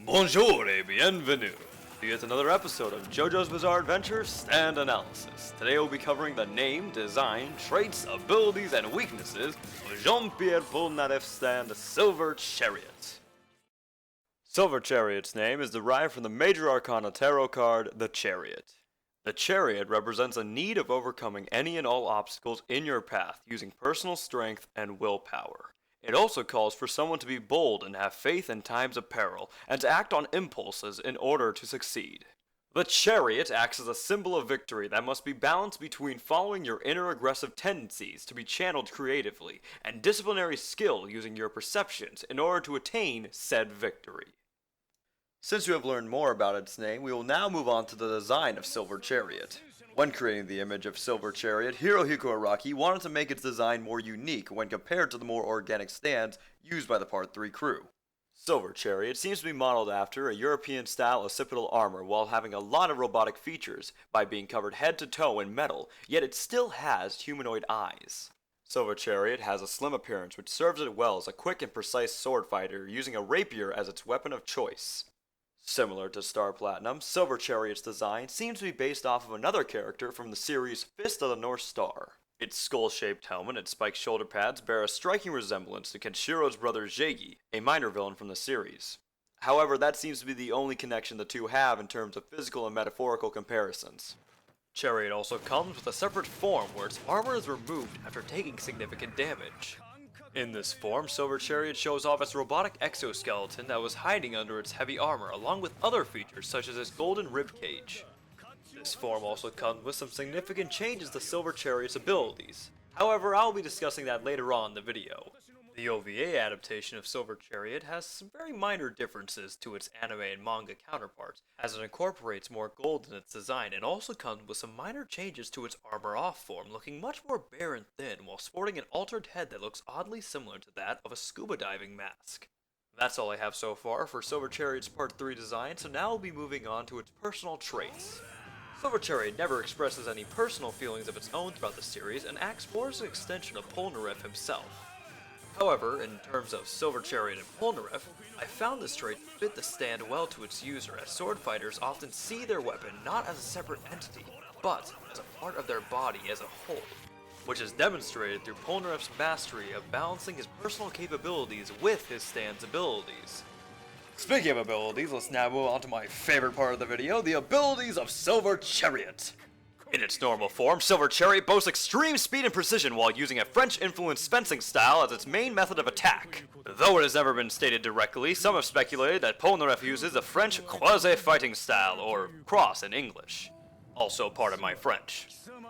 Bonjour et bienvenue to yet another episode of JoJo's Bizarre Adventure Stand Analysis. Today we'll be covering the name, design, traits, abilities, and weaknesses of Jean-Pierre Polnareff's stand Silver Chariot. Silver Chariot's name is derived from the Major Arcana Tarot card, the Chariot. The Chariot represents a need of overcoming any and all obstacles in your path using personal strength and willpower. It also calls for someone to be bold and have faith in times of peril, and to act on impulses in order to succeed. The Chariot acts as a symbol of victory that must be balanced between following your inner aggressive tendencies to be channeled creatively, and disciplinary skill using your perceptions in order to attain said victory. Since you have learned more about its name, we will now move on to the design of Silver Chariot. When creating the image of Silver Chariot, Hirohiko Araki wanted to make its design more unique when compared to the more organic stands used by the Part 3 crew. Silver Chariot seems to be modeled after a European-style occipital armor while having a lot of robotic features by being covered head to toe in metal, yet it still has humanoid eyes. Silver Chariot has a slim appearance which serves it well as a quick and precise sword fighter using a rapier as its weapon of choice. Similar to Star Platinum, Silver Chariot's design seems to be based off of another character from the series Fist of the North Star. Its skull-shaped helmet and spiked shoulder pads bear a striking resemblance to Kenshiro's brother Zhegi, a minor villain from the series. However, that seems to be the only connection the two have in terms of physical and metaphorical comparisons. Chariot also comes with a separate form where its armor is removed after taking significant damage. In this form, Silver Chariot shows off its robotic exoskeleton that was hiding under its heavy armor, along with other features such as its golden ribcage. This form also comes with some significant changes to Silver Chariot's abilities. However, I'll be discussing that later on in the video. The OVA adaptation of Silver Chariot has some very minor differences to its anime and manga counterparts, as it incorporates more gold in its design and also comes with some minor changes to its armor-off form, looking much more bare and thin while sporting an altered head that looks oddly similar to that of a scuba diving mask. That's all I have so far for Silver Chariot's Part 3 design, so now we'll be moving on to its personal traits. Silver Chariot never expresses any personal feelings of its own throughout the series and acts more as an extension of Polnareff himself. However, in terms of Silver Chariot and Polnareff, I found this trait fit the stand well to its user, as sword fighters often see their weapon not as a separate entity, but as a part of their body as a whole, which is demonstrated through Polnareff's mastery of balancing his personal capabilities with his stand's abilities. Speaking of abilities, let's now move on to my favorite part of the video, the abilities of Silver Chariot. In its normal form, Silver Chariot boasts extreme speed and precision while using a French-influenced fencing style as its main method of attack. Though it has never been stated directly, some have speculated that Polnareff uses the French quasi-fighting style, or cross in English. Also part of my French.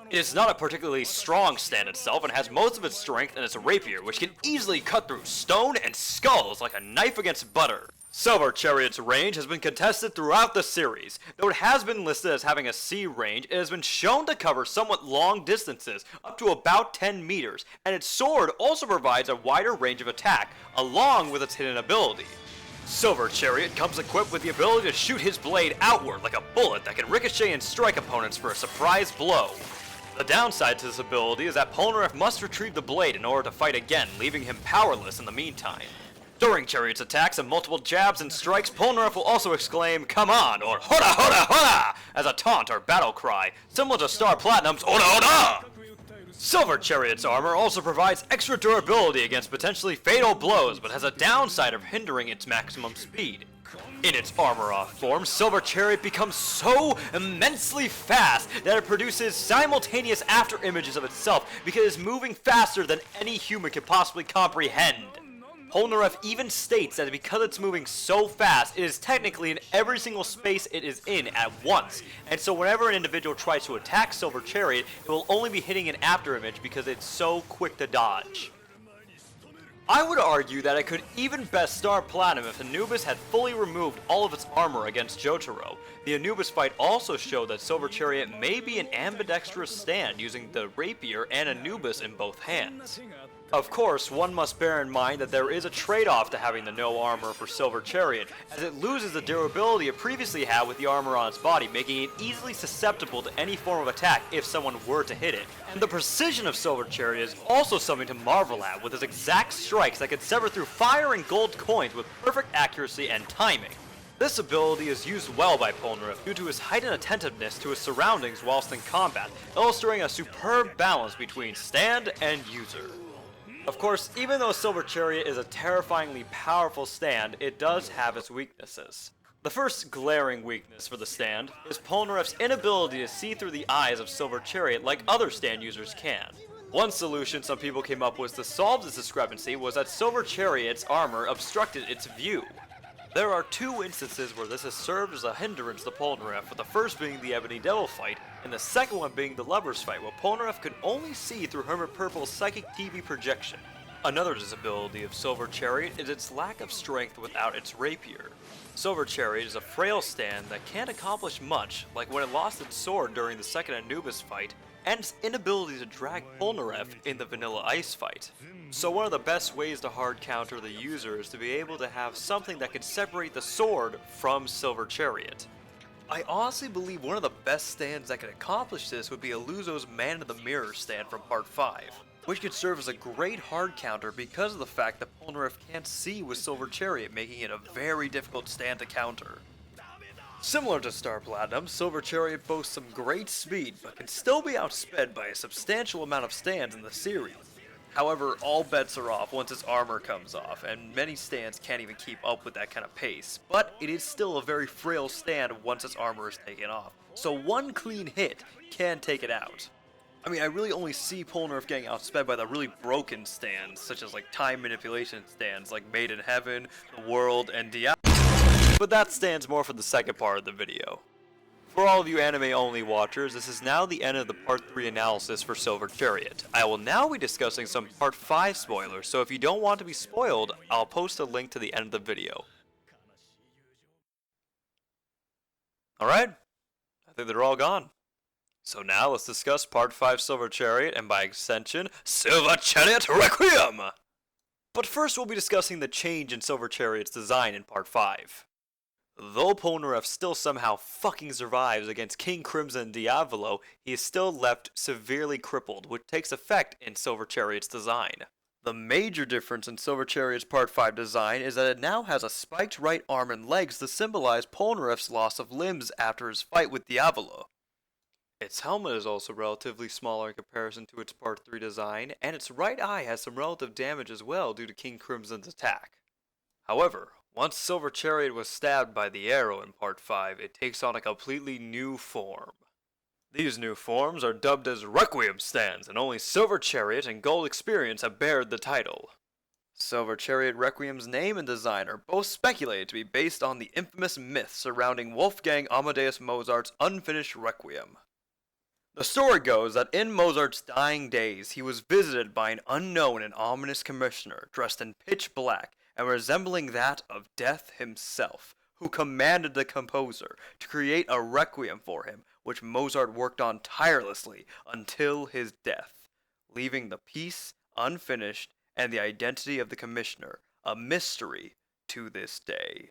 It is not a particularly strong stand itself and has most of its strength in its rapier, which can easily cut through stone and skulls like a knife against butter. Silver Chariot's range has been contested throughout the series. Though it has been listed as having a C range, it has been shown to cover somewhat long distances, up to about 10 meters, and its sword also provides a wider range of attack, along with its hidden ability. Silver Chariot comes equipped with the ability to shoot his blade outward like a bullet that can ricochet and strike opponents for a surprise blow. The downside to this ability is that Polnareff must retrieve the blade in order to fight again, leaving him powerless in the meantime. During Chariot's attacks and multiple jabs and strikes, Polnareff will also exclaim, "Come on," or "Hoda hoda hoda," as a taunt or battle cry, similar to Star Platinum's "Oda Oda!" Silver Chariot's armor also provides extra durability against potentially fatal blows, but has a downside of hindering its maximum speed. In its armor-off form, Silver Chariot becomes so immensely fast that it produces simultaneous after images of itself because it is moving faster than any human could possibly comprehend. Polnareff even states that because it's moving so fast, it is technically in every single space it is in at once, and so whenever an individual tries to attack Silver Chariot, it will only be hitting an afterimage because it's so quick to dodge. I would argue that it could even best Star Platinum if Anubis had fully removed all of its armor against Jotaro. The Anubis fight also showed that Silver Chariot may be an ambidextrous stand using the rapier and Anubis in both hands. Of course, one must bear in mind that there is a trade-off to having the no armor for Silver Chariot, as it loses the durability it previously had with the armor on its body, making it easily susceptible to any form of attack if someone were to hit it. And the precision of Silver Chariot is also something to marvel at, with its exact strikes that could sever through fire and gold coins with perfect accuracy and timing. This ability is used well by Polnareff due to his heightened attentiveness to his surroundings whilst in combat, illustrating a superb balance between stand and user. Of course, even though Silver Chariot is a terrifyingly powerful stand, it does have its weaknesses. The first glaring weakness for the stand is Polnareff's inability to see through the eyes of Silver Chariot like other stand users can. One solution some people came up with to solve this discrepancy was that Silver Chariot's armor obstructed its view. There are two instances where this has served as a hindrance to Polnareff, with the first being the Ebony Devil fight, and the second one being the Lovers fight, where Polnareff could only see through Hermit Purple's psychic TV projection. Another disability of Silver Chariot is its lack of strength without its rapier. Silver Chariot is a frail stand that can't accomplish much, like when it lost its sword during the second Anubis fight, and its inability to drag Polnareff in the Vanilla Ice fight. So one of the best ways to hard counter the user is to be able to have something that can separate the sword from Silver Chariot. I honestly believe one of the best stands that could accomplish this would be Illuzo's Man in the Mirror stand from Part 5, which could serve as a great hard counter because of the fact that Polnareff can't see with Silver Chariot, making it a very difficult stand to counter. Similar to Star Platinum, Silver Chariot boasts some great speed, but can still be outsped by a substantial amount of stands in the series. However, all bets are off once its armor comes off, and many stands can't even keep up with that kind of pace, but it is still a very frail stand once its armor is taken off, so one clean hit can take it out. I mean, I really only see Polnareff getting outsped by the really broken stands, such as like time manipulation stands like Made in Heaven, The World, and Diablo. But that stands more for the second part of the video. For all of you anime-only watchers, this is now the end of the Part 3 analysis for Silver Chariot. I will now be discussing some Part 5 spoilers, so if you don't want to be spoiled, I'll post a link to the end of the video. Alright, I think they're all gone. So now let's discuss Part 5 Silver Chariot, and by extension, Silver Chariot Requiem! But first we'll be discussing the change in Silver Chariot's design in Part 5. Though Polnareff still somehow fucking survives against King Crimson and Diavolo, he is still left severely crippled, which takes effect in Silver Chariot's design. The major difference in Silver Chariot's Part 5 design is that it now has a spiked right arm and legs to symbolize Polnareff's loss of limbs after his fight with Diavolo. Its helmet is also relatively smaller in comparison to its Part 3 design, and its right eye has some relative damage as well due to King Crimson's attack. However, once Silver Chariot was stabbed by the arrow in Part 5, it takes on a completely new form. These new forms are dubbed as Requiem stands, and only Silver Chariot and Gold Experience have bared the title. Silver Chariot Requiem's name and design are both speculated to be based on the infamous myth surrounding Wolfgang Amadeus Mozart's unfinished Requiem. The story goes that in Mozart's dying days, he was visited by an unknown and ominous commissioner dressed in pitch black and resembling that of Death himself, who commanded the composer to create a requiem for him, which Mozart worked on tirelessly until his death, leaving the piece unfinished and the identity of the commissioner a mystery to this day.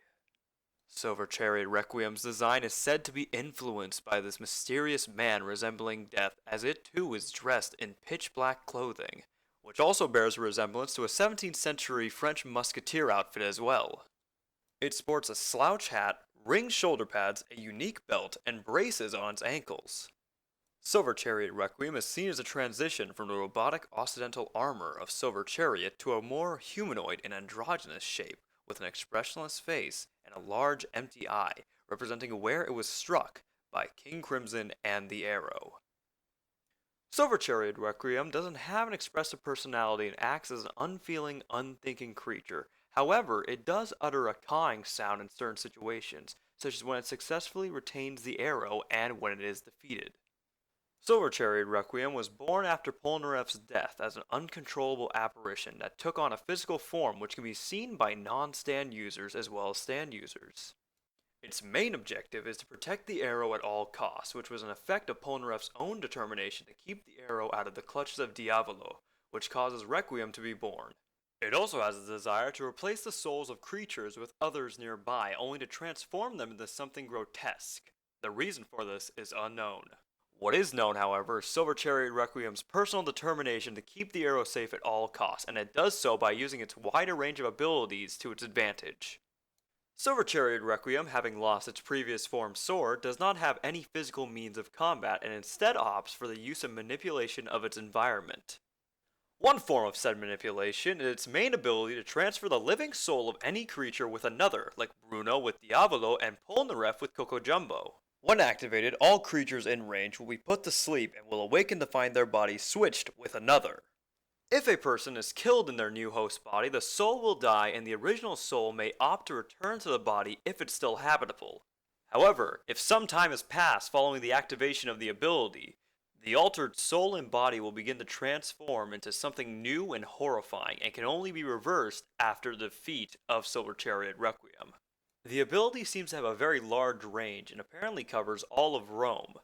Silver Chariot Requiem's design is said to be influenced by this mysterious man resembling Death, as it too is dressed in pitch black clothing, which also bears a resemblance to a 17th century French musketeer outfit as well. It sports a slouch hat, ringed shoulder pads, a unique belt, and braces on its ankles. Silver Chariot Requiem is seen as a transition from the robotic occidental armor of Silver Chariot to a more humanoid and androgynous shape, with an expressionless face and a large empty eye, representing where it was struck by King Crimson and the arrow. Silver Chariot Requiem doesn't have an expressive personality and acts as an unfeeling, unthinking creature. However, it does utter a cawing sound in certain situations, such as when it successfully retains the arrow and when it is defeated. Silver Chariot Requiem was born after Polnareff's death as an uncontrollable apparition that took on a physical form which can be seen by non-stand users as well as stand users. Its main objective is to protect the arrow at all costs, which was an effect of Polnareff's own determination to keep the arrow out of the clutches of Diavolo, which causes Requiem to be born. It also has a desire to replace the souls of creatures with others nearby, only to transform them into something grotesque. The reason for this is unknown. What is known, however, is Silver Chariot Requiem's personal determination to keep the arrow safe at all costs, and it does so by using its wider range of abilities to its advantage. Silver Chariot Requiem, having lost its previous form Sword, does not have any physical means of combat and instead opts for the use of manipulation of its environment. One form of said manipulation is its main ability to transfer the living soul of any creature with another, like Bruno with Diavolo and Polnareff with Coco Jumbo. When activated, all creatures in range will be put to sleep and will awaken to find their body switched with another. If a person is killed in their new host body, the soul will die and the original soul may opt to return to the body if it's still habitable. However, if some time has passed following the activation of the ability, the altered soul and body will begin to transform into something new and horrifying and can only be reversed after the defeat of Silver Chariot Requiem. The ability seems to have a very large range and apparently covers all of Rome.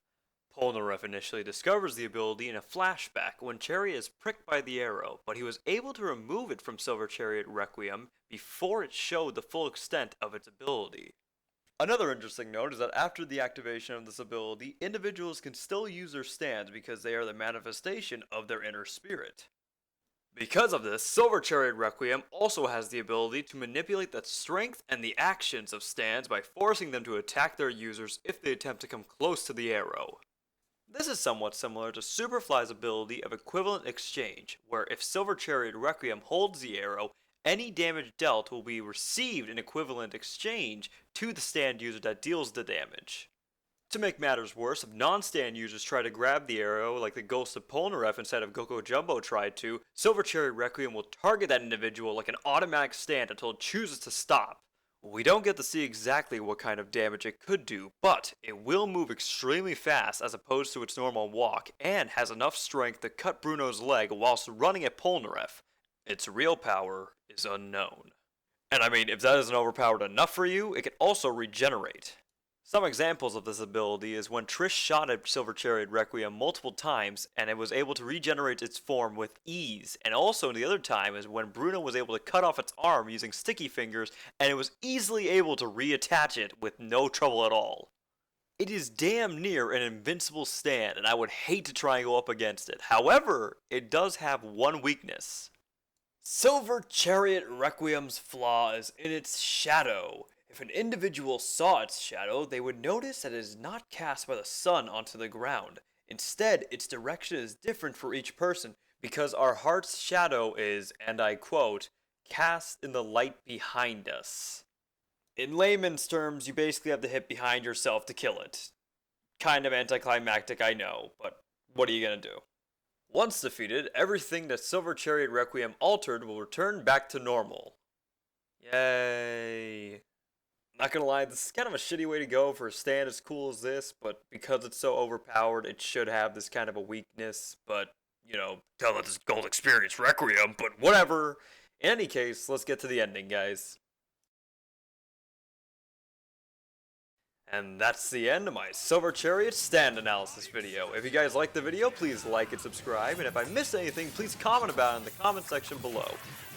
Polnareff initially discovers the ability in a flashback when Chariot is pricked by the arrow, but he was able to remove it from Silver Chariot Requiem before it showed the full extent of its ability. Another interesting note is that after the activation of this ability, individuals can still use their stands because they are the manifestation of their inner spirit. Because of this, Silver Chariot Requiem also has the ability to manipulate the strength and the actions of stands by forcing them to attack their users if they attempt to come close to the arrow. This is somewhat similar to Superfly's ability of Equivalent Exchange, where if Silver Chariot Requiem holds the arrow, any damage dealt will be received in equivalent exchange to the stand user that deals the damage. To make matters worse, if non-stand users try to grab the arrow like the Ghost of Polnareff instead of Coco Jumbo tried to, Silver Chariot Requiem will target that individual like an automatic stand until it chooses to stop. We don't get to see exactly what kind of damage it could do, but it will move extremely fast as opposed to its normal walk, and has enough strength to cut Bruno's leg whilst running at Polnareff. Its real power is unknown. And I mean, if that isn't overpowered enough for you, it can also regenerate. Some examples of this ability is when Trish shot at Silver Chariot Requiem multiple times and it was able to regenerate its form with ease, and also the other time is when Bruno was able to cut off its arm using sticky fingers and it was easily able to reattach it with no trouble at all. It is damn near an invincible stand and I would hate to try and go up against it. However, it does have one weakness. Silver Chariot Requiem's flaw is in its shadow. If an individual saw its shadow, they would notice that it is not cast by the sun onto the ground. Instead, its direction is different for each person because our heart's shadow is, and I quote, cast in the light behind us. In layman's terms, you basically have to hit behind yourself to kill it. Kind of anticlimactic, I know, but what are you gonna do? Once defeated, everything that Silver Chariot Requiem altered will return back to normal. Yay. Not gonna lie, this is kind of a shitty way to go for a stand as cool as this, but because it's so overpowered, it should have this kind of a weakness, but, you know, tell it this Gold Experience Requiem, but whatever. In any case, let's get to the ending, guys. And that's the end of my Silver Chariot stand analysis video. If you guys liked the video, please like and subscribe, and if I missed anything, please comment about it in the comment section below.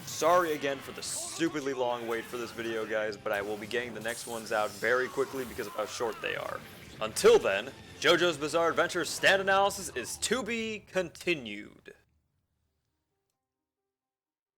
Sorry again for the stupidly long wait for this video, guys, but I will be getting the next ones out very quickly because of how short they are. Until then, JoJo's Bizarre Adventure stand analysis is to be continued.